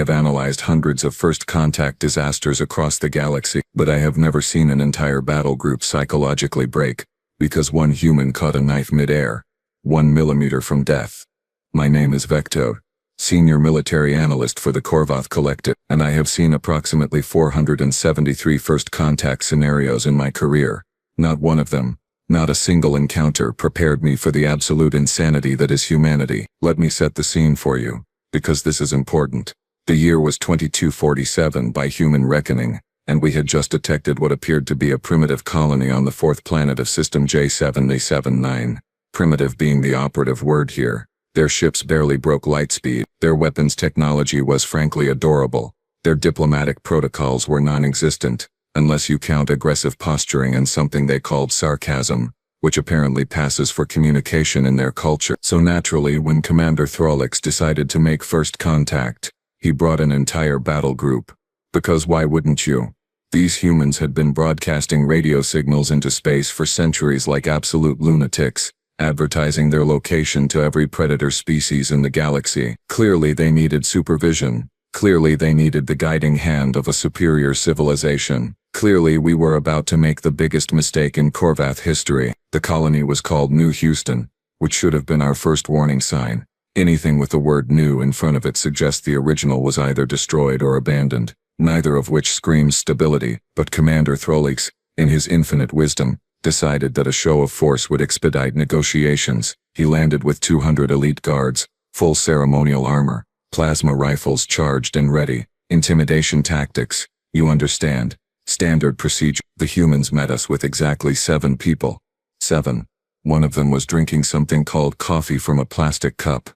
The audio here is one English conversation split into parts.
have analyzed hundreds of first contact disasters across the galaxy, but I have never seen an entire battle group psychologically break, because one human caught a knife mid-air, 1 millimeter from death. My name is Vecto, senior military analyst for the Korvath Collective, and I have seen approximately 473 first contact scenarios in my career. Not one of them, not a single encounter prepared me for the absolute insanity that is humanity. Let me set the scene for you, because this is important. The year was 2247 by human reckoning, and we had just detected what appeared to be a primitive colony on the fourth planet of System J7879. Primitive being the operative word here. Their ships barely broke light speed, their weapons technology was frankly adorable, their diplomatic protocols were non-existent, unless you count aggressive posturing and something they called sarcasm, which apparently passes for communication in their culture. So naturally, when Commander Throlix decided to make first contact, he brought an entire battle group. Because why wouldn't you? These humans had been broadcasting radio signals into space for centuries like absolute lunatics, advertising their location to every predator species in the galaxy. Clearly they needed supervision. Clearly they needed the guiding hand of a superior civilization. Clearly we were about to make the biggest mistake in Korvath history. The colony was called New Houston, which should have been our first warning sign. Anything with the word new in front of it suggests the original was either destroyed or abandoned, neither of which screams stability. But Commander Throlix, in his infinite wisdom, decided that a show of force would expedite negotiations. He landed with 200 elite guards, full ceremonial armor, plasma rifles charged and ready, intimidation tactics, you understand, standard procedure. The humans met us with exactly 7 people. 7. One of them was drinking something called coffee from a plastic cup.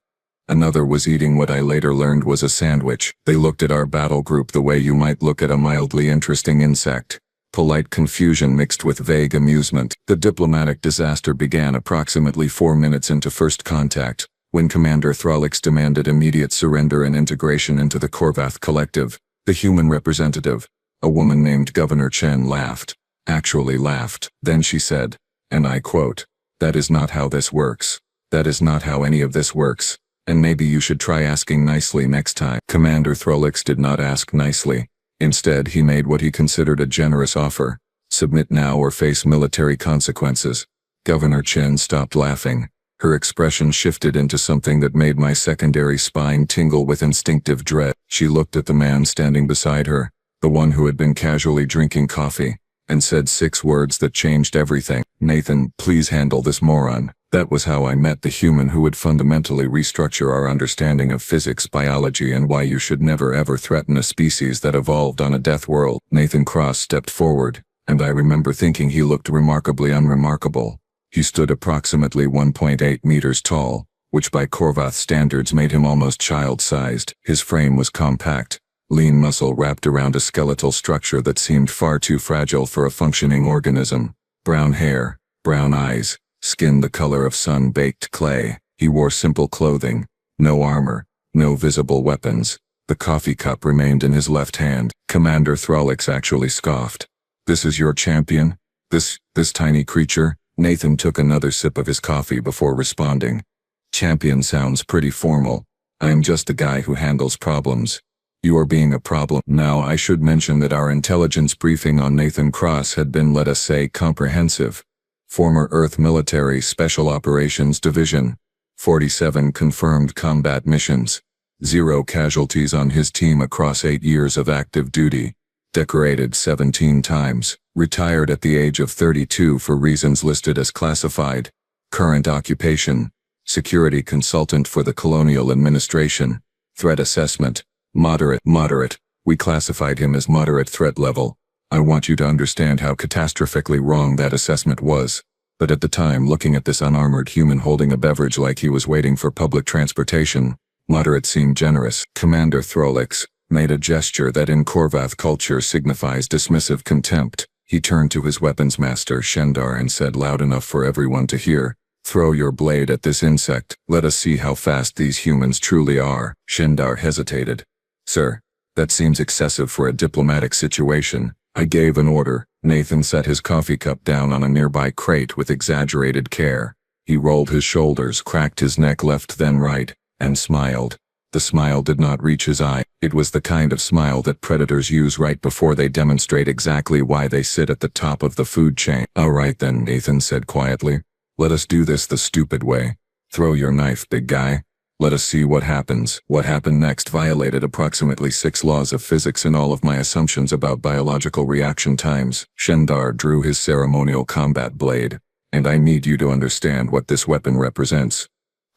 Another was eating what I later learned was a sandwich. They looked at our battle group the way you might look at a mildly interesting insect. Polite confusion mixed with vague amusement. The diplomatic disaster began approximately 4 minutes into first contact, when Commander Throlix demanded immediate surrender and integration into the Korvath Collective. The human representative, a woman named Governor Chen, laughed. Actually laughed. Then she said, and I quote, "That is not how this works. That is not how any of this works. And maybe you should try asking nicely next time." Commander Throlix did not ask nicely. Instead, he made what he considered a generous offer. Submit now or face military consequences. Governor Chen stopped laughing. Her expression shifted into something that made my secondary spine tingle with instinctive dread. She looked at the man standing beside her, the one who had been casually drinking coffee, and said 6 words that changed everything. "Nathan, please handle this moron." That was how I met the human who would fundamentally restructure our understanding of physics, biology, and why you should never ever threaten a species that evolved on a death world. Nathan Cross stepped forward, and I remember thinking he looked remarkably unremarkable. He stood approximately 1.8 meters tall, which by Korvath standards made him almost child-sized. His frame was compact, lean muscle wrapped around a skeletal structure that seemed far too fragile for a functioning organism. Brown hair, brown eyes, skin the color of sun-baked clay. He wore simple clothing, no armor, no visible weapons. The coffee cup remained in his left hand. Commander Throlix actually scoffed. "This is your champion? This tiny creature?" Nathan took another sip of his coffee before responding. "Champion sounds pretty formal. I'm just a guy who handles problems. You are being a problem." Now I should mention that our intelligence briefing on Nathan Cross had been, let us say, comprehensive. Former Earth Military Special Operations Division. 47 confirmed combat missions. 0 casualties on his team across 8 years of active duty. Decorated 17 times. Retired at the age of 32 for reasons listed as classified. Current occupation: security consultant for the Colonial Administration. Threat assessment: moderate. We classified him as moderate threat level. I want you to understand how catastrophically wrong that assessment was. But at the time, looking at this unarmored human holding a beverage like he was waiting for public transportation, moderate seemed generous. Commander Throlix made a gesture that in Korvath culture signifies dismissive contempt. He turned to his weapons master Shendar and said loud enough for everyone to hear, "Throw your blade at this insect. Let us see how fast these humans truly are." Shendar hesitated. "Sir, that seems excessive for a diplomatic situation." I gave an order. Nathan set his coffee cup down on a nearby crate with exaggerated care. He rolled his shoulders, cracked his neck left then right, and smiled. The smile did not reach his eye. It was the kind of smile that predators use right before they demonstrate exactly why they sit at the top of the food chain. "All right then," Nathan said quietly. "Let us do this the stupid way. Throw your knife, big guy. Let us see what happens." What happened next violated approximately 6 laws of physics and all of my assumptions about biological reaction times. Shendar drew his ceremonial combat blade. "And I need you to understand what this weapon represents.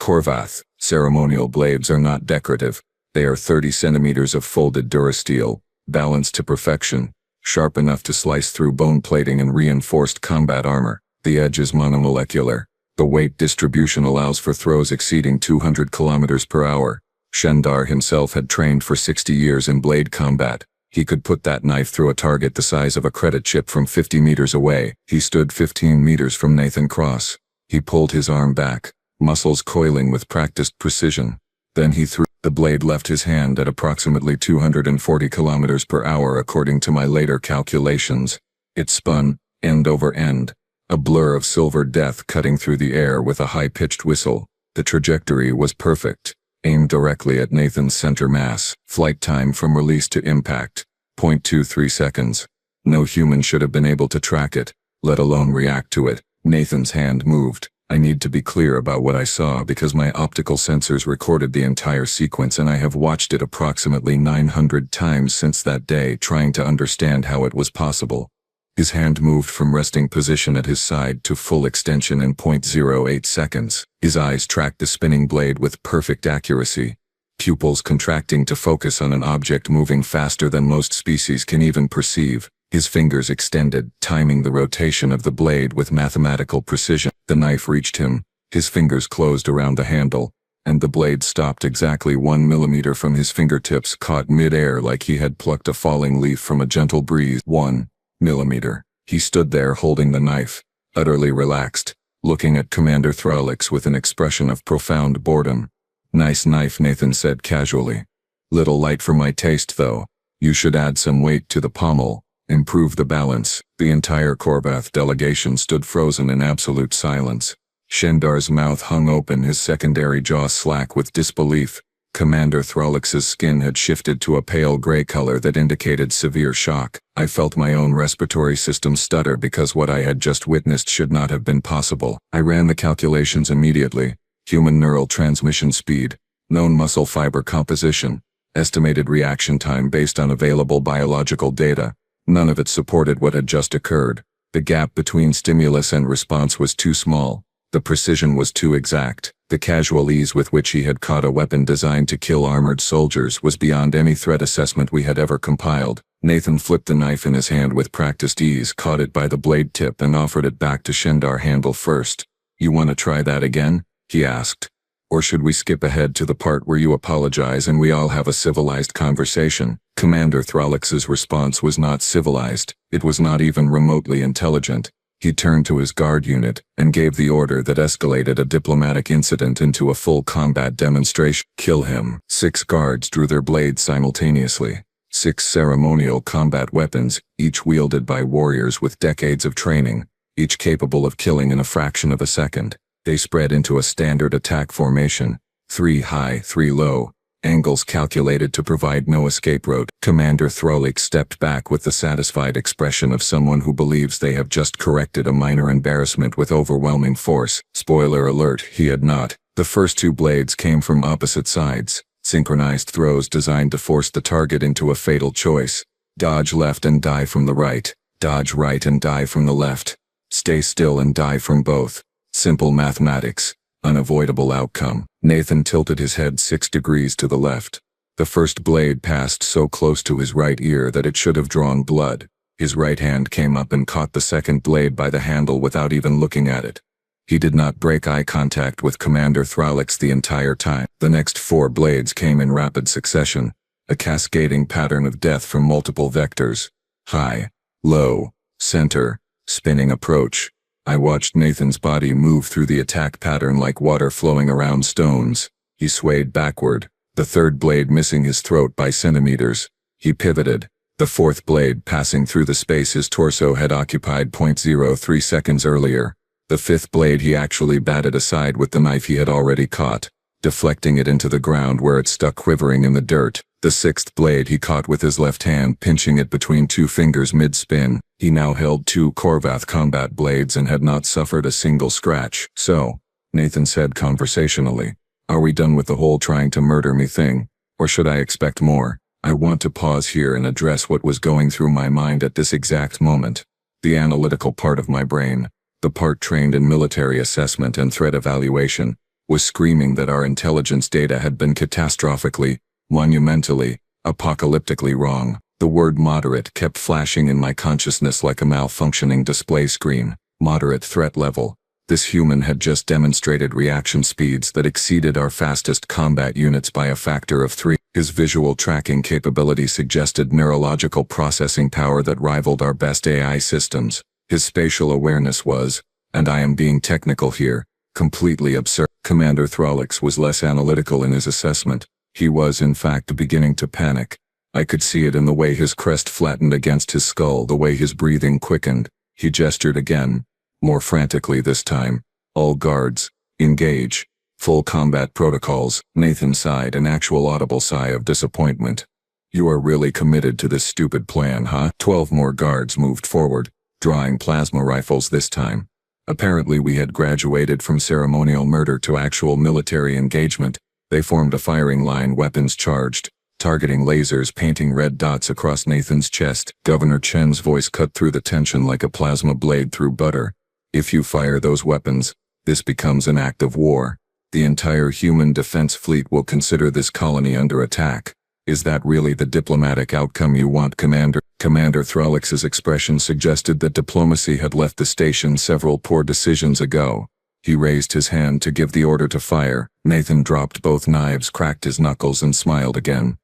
Korvath, ceremonial blades are not decorative. They are 30 centimeters of folded durasteel, balanced to perfection, sharp enough to slice through bone plating and reinforced combat armor. The edge is monomolecular. The weight distribution allows for throws exceeding 200 kilometers per hour. Shendar himself had trained for 60 years in blade combat. He could put that knife through a target the size of a credit chip from 50 meters away. He stood 15 meters from Nathan Cross. He pulled his arm back, muscles coiling with practiced precision. Then he threw. The blade left his hand at approximately 240 kilometers per hour according to my later calculations. It spun, end over end, a blur of silver death cutting through the air with a high-pitched whistle. The trajectory was perfect, aimed directly at Nathan's center mass. Flight time from release to impact, 0.23 seconds. No human should have been able to track it, let alone react to it. Nathan's hand moved. I need to be clear about what I saw because my optical sensors recorded the entire sequence and I have watched it approximately 900 times since that day trying to understand how it was possible. His hand moved from resting position at his side to full extension in 0.08 seconds. His eyes tracked the spinning blade with perfect accuracy, pupils contracting to focus on an object moving faster than most species can even perceive. His fingers extended, timing the rotation of the blade with mathematical precision. The knife reached him, his fingers closed around the handle, and the blade stopped exactly 1 millimeter from his fingertips, caught mid-air like he had plucked a falling leaf from a gentle breeze. 1 millimeter. He stood there holding the knife, utterly relaxed, looking at Commander Thralix with an expression of profound boredom. "Nice knife," Nathan said casually. "Little light for my taste though. You should add some weight to the pommel. Improve the balance." The entire Korvath delegation stood frozen in absolute silence. Shendar's mouth hung open, his secondary jaw slack with disbelief. Commander Thralix's skin had shifted to a pale gray color that indicated severe shock. I felt my own respiratory system stutter because what I had just witnessed should not have been possible. I ran the calculations immediately. Human neural transmission speed, known muscle fiber composition, estimated reaction time based on available biological data. None of it supported what had just occurred. The gap between stimulus and response was too small. The precision was too exact. The casual ease with which he had caught a weapon designed to kill armored soldiers was beyond any threat assessment we had ever compiled. Nathan flipped the knife in his hand with practiced ease, caught it by the blade tip and offered it back to Shendar handle first. "You want to try that again?" he asked. "Or should we skip ahead to the part where you apologize and we all have a civilized conversation?" Commander Thralix's response was not civilized. It was not even remotely intelligent. He turned to his guard unit and gave the order that escalated a diplomatic incident into a full combat demonstration. "Kill him." 6 guards drew their blades simultaneously. 6 ceremonial combat weapons, each wielded by warriors with decades of training, each capable of killing in a fraction of a second. They spread into a standard attack formation, 3 high, 3 low, angles calculated to provide no escape route. Commander Thralix stepped back with the satisfied expression of someone who believes they have just corrected a minor embarrassment with overwhelming force. Spoiler alert, he had not. The first 2 blades came from opposite sides, synchronized throws designed to force the target into a fatal choice. Dodge left and die from the right. Dodge right and die from the left. Stay still and die from both. Simple mathematics. Unavoidable outcome. Nathan tilted his head 6 degrees to the left. The first blade passed so close to his right ear that it should have drawn blood. His right hand came up and caught the second blade by the handle without even looking at it. He did not break eye contact with Commander Thralix the entire time. The next 4 blades came in rapid succession, a cascading pattern of death from multiple vectors. High, low, center, spinning approach. I watched Nathan's body move through the attack pattern like water flowing around stones. He swayed backward, the third blade missing his throat by centimeters. He pivoted, the fourth blade passing through the space his torso had occupied 0.03 seconds earlier. The fifth blade he actually batted aside with the knife he had already caught, deflecting it into the ground where it stuck quivering in the dirt. The sixth blade he caught with his left hand, pinching it between two fingers mid-spin. He now held two Korvath combat blades and had not suffered a single scratch. "So," Nathan said conversationally, "are we done with the whole trying to murder me thing? Or should I expect more?" I want to pause here and address what was going through my mind at this exact moment. The analytical part of my brain, the part trained in military assessment and threat evaluation, was screaming that our intelligence data had been catastrophically, monumentally, apocalyptically wrong. The word moderate kept flashing in my consciousness like a malfunctioning display screen. Moderate threat level. This human had just demonstrated reaction speeds that exceeded our fastest combat units by a factor of 3. His visual tracking capability suggested neurological processing power that rivaled our best AI systems. His spatial awareness was, and I am being technical here, completely absurd. Commander Throlix was less analytical in his assessment. He was, in fact, beginning to panic. I could see it in the way his crest flattened against his skull, the way his breathing quickened. He gestured again, more frantically this time. "All guards, engage. Full combat protocols." Nathan sighed, an actual audible sigh of disappointment. "You are really committed to this stupid plan, huh?" 12 more guards moved forward, drawing plasma rifles this time. Apparently we had graduated from ceremonial murder to actual military engagement. They formed a firing line, weapons charged, targeting lasers painting red dots across Nathan's chest. Governor Chen's voice cut through the tension like a plasma blade through butter. "If you fire those weapons, this becomes an act of war. The entire human defense fleet will consider this colony under attack. Is that really the diplomatic outcome you want, Commander?" Commander Throlix's expression suggested that diplomacy had left the station several poor decisions ago. He raised his hand to give the order to fire. Nathan dropped both knives, cracked his knuckles, and smiled again.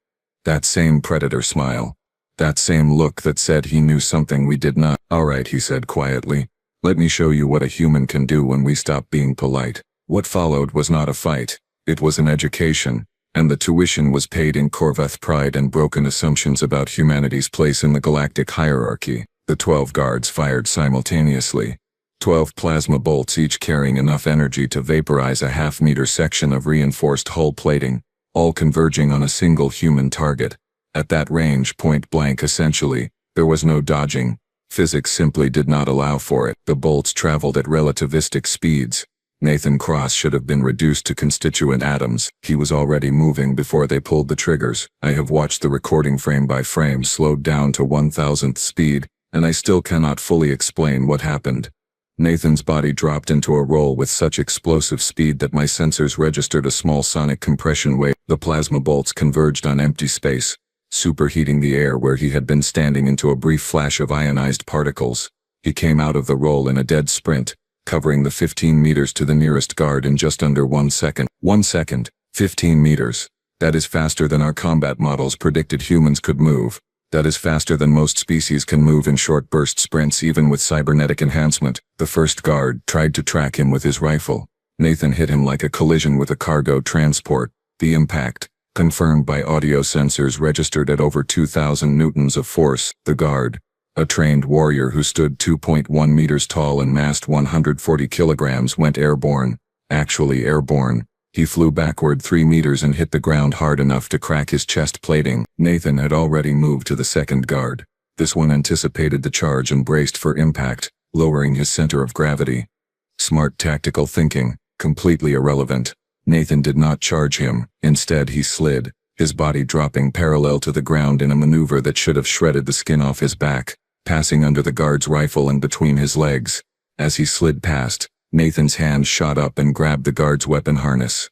That same predator smile. That same look that said he knew something we did not. "All right," he said quietly. "Let me show you what a human can do when we stop being polite." What followed was not a fight. It was an education, and the tuition was paid in Korvath pride and broken assumptions about humanity's place in the galactic hierarchy. The 12 guards fired simultaneously. 12 plasma bolts, each carrying enough energy to vaporize a half-meter section of reinforced hull plating, all converging on a single human target. At that range, point blank essentially, there was no dodging. Physics simply did not allow for it. The bolts traveled at relativistic speeds. Nathan Cross should have been reduced to constituent atoms. He was already moving before they pulled the triggers. I have watched the recording frame by frame slowed down to 1,000th speed, and I still cannot fully explain what happened. Nathan's body dropped into a roll with such explosive speed that my sensors registered a small sonic compression wave. The plasma bolts converged on empty space, superheating the air where he had been standing into a brief flash of ionized particles. He came out of the roll in a dead sprint, covering the 15 meters to the nearest guard in just under 1 second. 1 second, 15 meters. That is faster than our combat models predicted humans could move. That is faster than most species can move in short burst sprints, even with cybernetic enhancement. The first guard tried to track him with his rifle. Nathan hit him like a collision with a cargo transport. The impact, confirmed by audio sensors, registered at over 2,000 newtons of force. The guard, a trained warrior who stood 2.1 meters tall and massed 140 kilograms, went airborne. Actually airborne. He flew backward 3 meters and hit the ground hard enough to crack his chest plating. Nathan had already moved to the second guard. This one anticipated the charge and braced for impact, lowering his center of gravity. Smart tactical thinking, completely irrelevant. Nathan did not charge him. Instead, he slid, his body dropping parallel to the ground in a maneuver that should have shredded the skin off his back, passing under the guard's rifle and between his legs. As he slid past, Nathan's hand shot up and grabbed the guard's weapon harness.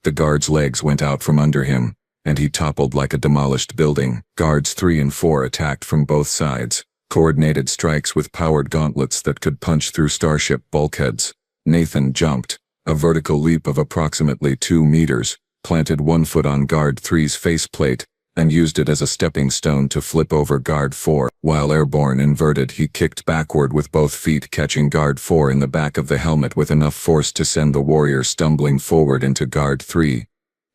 The guard's legs went out from under him, and he toppled like a demolished building. Guards 3 and 4 attacked from both sides, coordinated strikes with powered gauntlets that could punch through starship bulkheads. Nathan jumped, a vertical leap of approximately 2 meters, planted 1 foot on Guard 3's faceplate, and used it as a stepping stone to flip over Guard 4. While airborne inverted, he kicked backward with both feet, catching Guard 4 in the back of the helmet with enough force to send the warrior stumbling forward into Guard 3.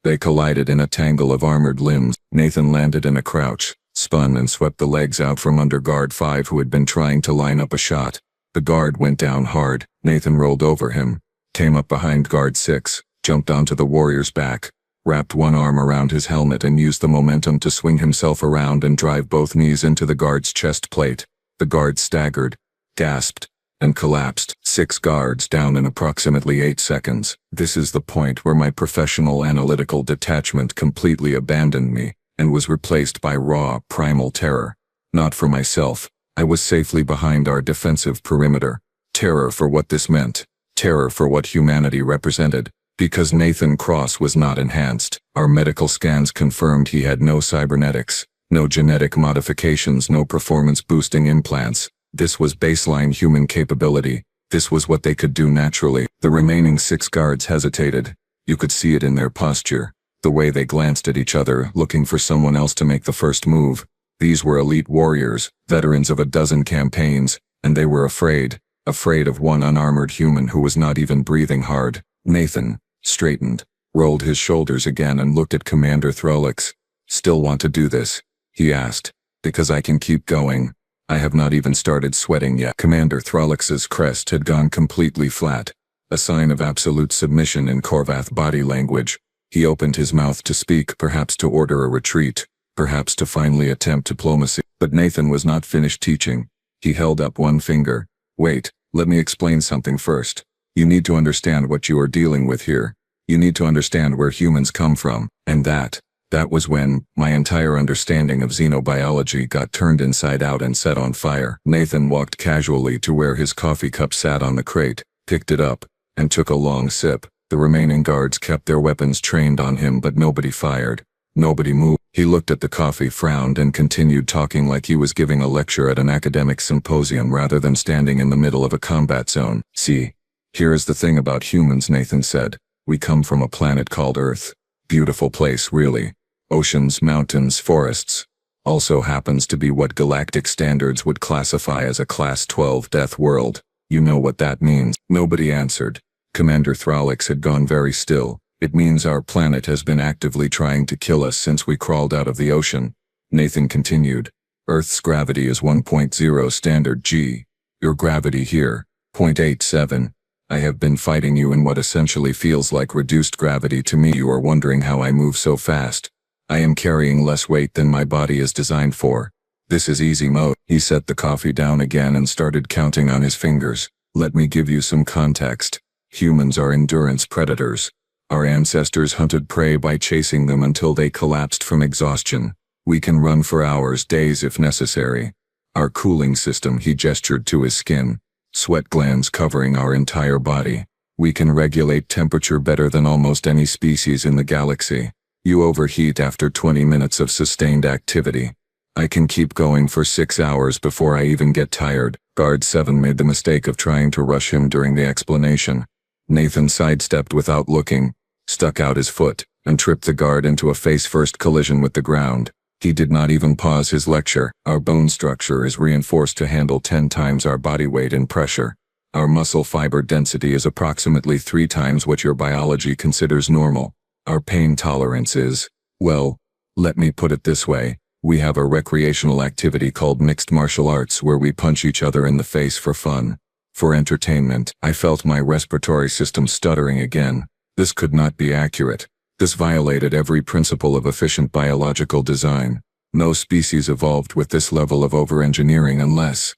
They collided in a tangle of armored limbs. Nathan landed in a crouch, spun and swept the legs out from under Guard 5, who had been trying to line up a shot. The guard went down hard. Nathan rolled over him, came up behind Guard 6, jumped onto the warrior's back, wrapped one arm around his helmet and used the momentum to swing himself around and drive both knees into the guard's chest plate. The guard staggered, gasped, and collapsed. 6 guards down in approximately 8 seconds. This is the point where my professional analytical detachment completely abandoned me and was replaced by raw, primal terror. Not for myself. I was safely behind our defensive perimeter. Terror for what this meant. Terror for what humanity represented. Because Nathan Cross was not enhanced. Our medical scans confirmed he had no cybernetics, no genetic modifications, no performance-boosting implants. This was baseline human capability. This was what they could do naturally. The remaining 6 guards hesitated. You could see it in their posture. The way they glanced at each other, looking for someone else to make the first move. These were elite warriors, veterans of a dozen campaigns, and they were afraid of one unarmored human who was not even breathing hard. Nathan straightened, rolled his shoulders again and looked at Commander Throlix. "Still want to do this?" he asked. "Because I can keep going. I have not even started sweating yet." Commander Throlix's crest had gone completely flat, a sign of absolute submission in Korvath body language. He opened his mouth to speak, perhaps to order a retreat, perhaps to finally attempt diplomacy. But Nathan was not finished teaching. He held up one finger. "Wait, let me explain something first. You need to understand what you are dealing with here. You need to understand where humans come from." And that was when my entire understanding of xenobiology got turned inside out and set on fire. Nathan walked casually to where his coffee cup sat on the crate, picked it up, and took a long sip. The remaining guards kept their weapons trained on him, but nobody fired. Nobody moved. He looked at the coffee, frowned, and continued talking like he was giving a lecture at an academic symposium rather than standing in the middle of a combat zone. "See, here is the thing about humans," Nathan said. "We come from a planet called Earth. Beautiful place, really. Oceans, mountains, forests. Also happens to be what galactic standards would classify as a Class 12 death world. You know what that means." Nobody answered. Commander Throlix had gone very still. "It means our planet has been actively trying to kill us since we crawled out of the ocean." Nathan continued. "Earth's gravity is 1.0 standard G. Your gravity here, 0.87. I have been fighting you in what essentially feels like reduced gravity to me. You are wondering how I move so fast. I am carrying less weight than my body is designed for. This is easy mode." He set the coffee down again and started counting on his fingers. "Let me give you some context. Humans are endurance predators. Our ancestors hunted prey by chasing them until they collapsed from exhaustion. We can run for hours, days if necessary. Our cooling system," he gestured to his skin, "sweat glands covering our entire body. We can regulate temperature better than almost any species in the galaxy. You overheat after 20 minutes of sustained activity. I can keep going for 6 hours before I even get tired." Guard 7 made the mistake of trying to rush him during the explanation. Nathan sidestepped without looking, stuck out his foot, and tripped the guard into a face-first collision with the ground. He did not even pause his lecture. "Our bone structure is reinforced to handle 10 times our body weight in pressure. Our muscle fiber density is approximately 3 times what your biology considers normal. Our pain tolerance is, well, let me put it this way. We have a recreational activity called mixed martial arts where we punch each other in the face for fun, for entertainment." I felt my respiratory system stuttering again. This could not be accurate. This violated every principle of efficient biological design. No species evolved with this level of over-engineering unless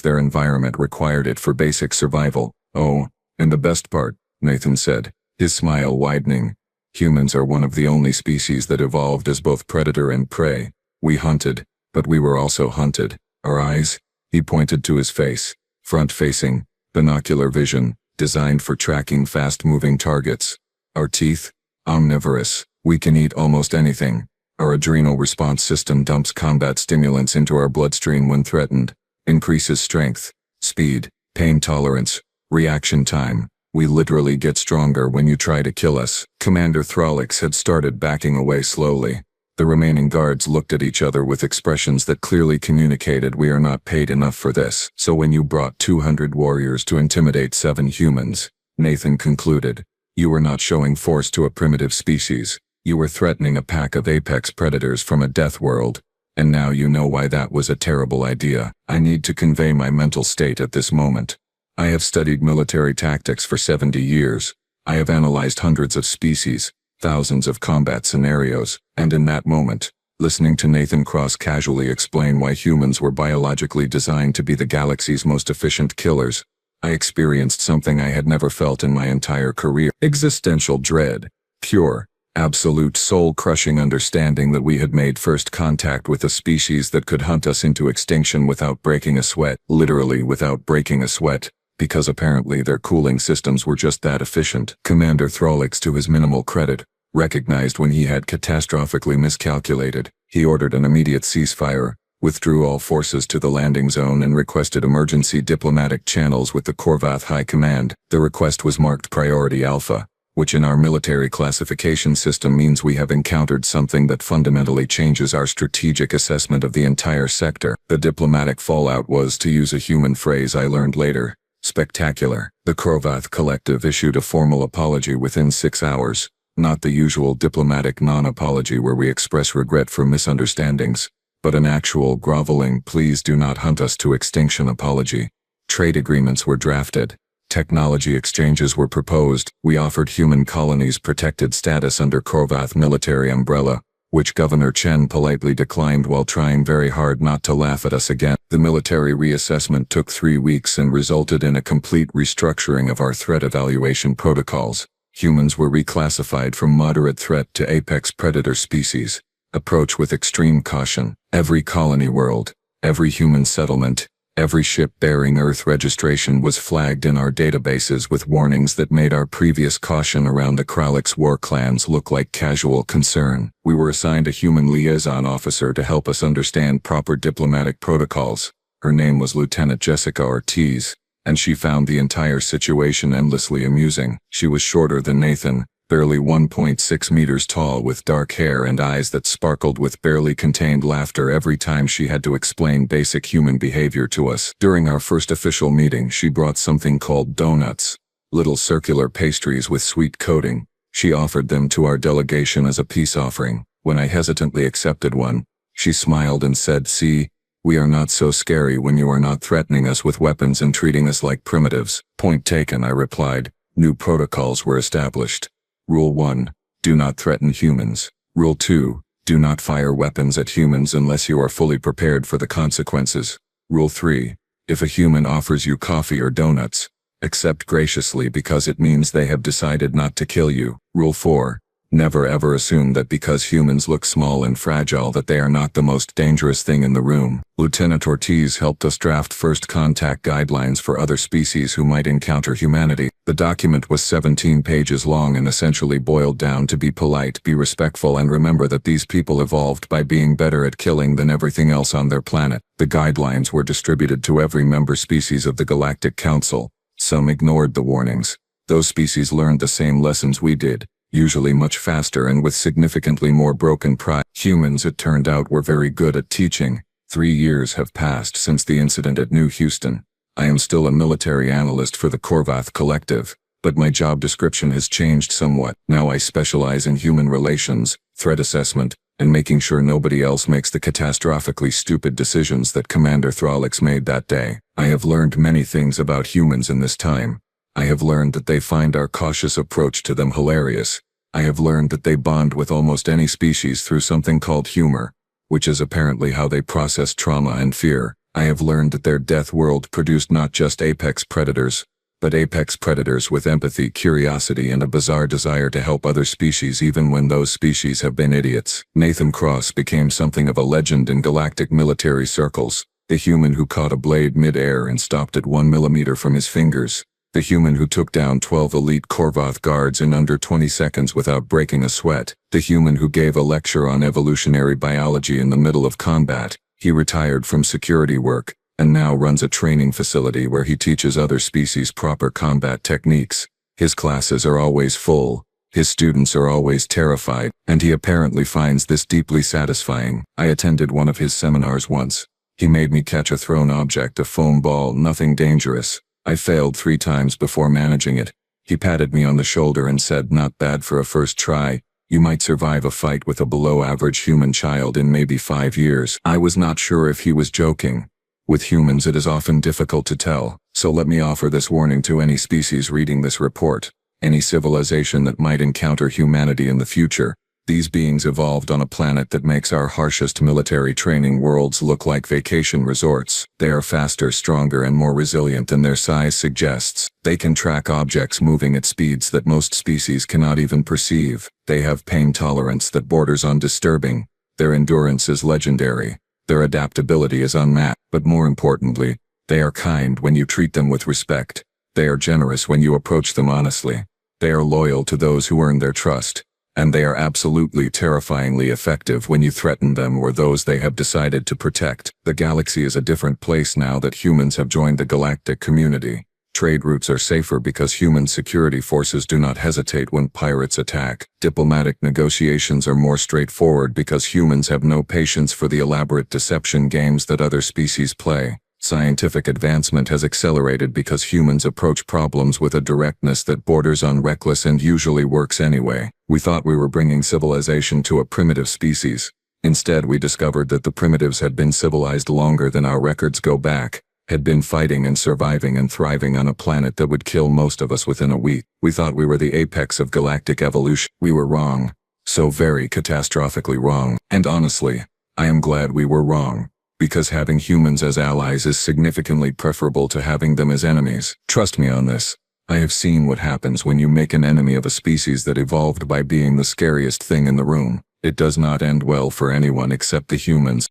their environment required it for basic survival. "Oh, and the best part," Nathan said, his smile widening. "Humans are one of the only species that evolved as both predator and prey. We hunted, but we were also hunted. Our eyes," he pointed to his face, front-facing, binocular vision, designed for tracking fast-moving targets. Our teeth, omnivorous. We can eat almost anything. Our adrenal response system dumps combat stimulants into our bloodstream when threatened, increases strength, speed, pain tolerance, reaction time. We literally get stronger when you try to kill us." Commander Throlix had started backing away slowly. The remaining guards looked at each other with expressions that clearly communicated, "We are not paid enough for this." "So when you brought 200 warriors to intimidate 7 humans," Nathan concluded, "you were not showing force to a primitive species. You were threatening a pack of apex predators from a death world. And now you know why that was a terrible idea." I need to convey my mental state at this moment. I have studied military tactics for 70 years. I have analyzed hundreds of species, thousands of combat scenarios, and in that moment, listening to Nathan Cross casually explain why humans were biologically designed to be the galaxy's most efficient killers, I experienced something I had never felt in my entire career. Existential dread. Pure, absolute soul-crushing understanding that we had made first contact with a species that could hunt us into extinction without breaking a sweat, literally without breaking a sweat, because apparently their cooling systems were just that efficient. Commander Throlix, to his minimal credit, recognized when he had catastrophically miscalculated. He ordered an immediate ceasefire, withdrew all forces to the landing zone and requested emergency diplomatic channels with the Korvath High Command. The request was marked Priority Alpha, which in our military classification system means we have encountered something that fundamentally changes our strategic assessment of the entire sector. The diplomatic fallout was, to use a human phrase I learned later, spectacular. The Korvath Collective issued a formal apology within 6 hours, not the usual diplomatic non-apology where we express regret for misunderstandings, but an actual groveling "please do not hunt us to extinction" apology. Trade agreements were drafted. Technology exchanges were proposed. We offered human colonies protected status under Korvath military umbrella, which Governor Chen politely declined while trying very hard not to laugh at us again. The military reassessment took 3 weeks and resulted in a complete restructuring of our threat evaluation protocols. Humans were reclassified from moderate threat to apex predator species. Approach with extreme caution. Every colony world, every human settlement, every ship bearing Earth registration was flagged in our databases with warnings that made our previous caution around the Kralix war clans look like casual concern. We were assigned a human liaison officer to help us understand proper diplomatic protocols. Her name was Lieutenant Jessica Ortiz, and she found the entire situation endlessly amusing. She was shorter than Nathan, barely 1.6 meters tall, with dark hair and eyes that sparkled with barely contained laughter every time she had to explain basic human behavior to us. During our first official meeting, she brought something called donuts, little circular pastries with sweet coating. She offered them to our delegation as a peace offering. When I hesitantly accepted one, she smiled and said, "See, we are not so scary when you are not threatening us with weapons and treating us like primitives." "Point taken," I replied. New protocols were established. Rule 1. Do not threaten humans. Rule 2. Do not fire weapons at humans unless you are fully prepared for the consequences. Rule 3. If a human offers you coffee or donuts, accept graciously because it means they have decided not to kill you. Rule 4. Never ever assume that because humans look small and fragile that they are not the most dangerous thing in the room. Lieutenant Ortiz helped us draft first contact guidelines for other species who might encounter humanity. The document was 17 pages long and essentially boiled down to be polite, be respectful, and remember that these people evolved by being better at killing than everything else on their planet. The guidelines were distributed to every member species of the Galactic Council. Some ignored the warnings. Those species learned the same lessons we did, usually much faster and with significantly more broken pride. Humans, it turned out, were very good at teaching. 3 years have passed since the incident at New Houston. I am still a military analyst for the Korvath Collective, but my job description has changed somewhat. Now I specialize in human relations, threat assessment, and making sure nobody else makes the catastrophically stupid decisions that Commander Throlix made that day. I have learned many things about humans in this time. I have learned that they find our cautious approach to them hilarious. I have learned that they bond with almost any species through something called humor, which is apparently how they process trauma and fear. I have learned that their death world produced not just apex predators, but apex predators with empathy, curiosity, and a bizarre desire to help other species even when those species have been idiots. Nathan Cross became something of a legend in galactic military circles. The human who caught a blade mid-air and stopped it 1 millimeter from his fingers. The human who took down 12 elite Korvath guards in under 20 seconds without breaking a sweat. The human who gave a lecture on evolutionary biology in the middle of combat. He retired from security work, and now runs a training facility where he teaches other species proper combat techniques. His classes are always full. His students are always terrified, and he apparently finds this deeply satisfying. I attended one of his seminars once. He made me catch a thrown object, a foam ball, nothing dangerous. I failed 3 times before managing it. He patted me on the shoulder and said, "Not bad for a first try. You might survive a fight with a below-average human child in maybe 5 years." I was not sure if he was joking. With humans it is often difficult to tell, so let me offer this warning to any species reading this report. Any civilization that might encounter humanity in the future. These beings evolved on a planet that makes our harshest military training worlds look like vacation resorts. They are faster, stronger, and more resilient than their size suggests. They can track objects moving at speeds that most species cannot even perceive. They have pain tolerance that borders on disturbing. Their endurance is legendary. Their adaptability is unmatched. But more importantly, they are kind when you treat them with respect. They are generous when you approach them honestly. They are loyal to those who earn their trust. And they are absolutely terrifyingly effective when you threaten them or those they have decided to protect. The galaxy is a different place now that humans have joined the galactic community. Trade routes are safer because human security forces do not hesitate when pirates attack. Diplomatic negotiations are more straightforward because humans have no patience for the elaborate deception games that other species play. Scientific advancement has accelerated because humans approach problems with a directness that borders on reckless and usually works anyway. We thought we were bringing civilization to a primitive species. Instead, we discovered that the primitives had been civilized longer than our records go back, had been fighting and surviving and thriving on a planet that would kill most of us within a week. We thought we were the apex of galactic evolution. We were wrong. So very catastrophically wrong. And honestly, I am glad we were wrong. Because having humans as allies is significantly preferable to having them as enemies. Trust me on this. I have seen what happens when you make an enemy of a species that evolved by being the scariest thing in the room. It does not end well for anyone except the humans.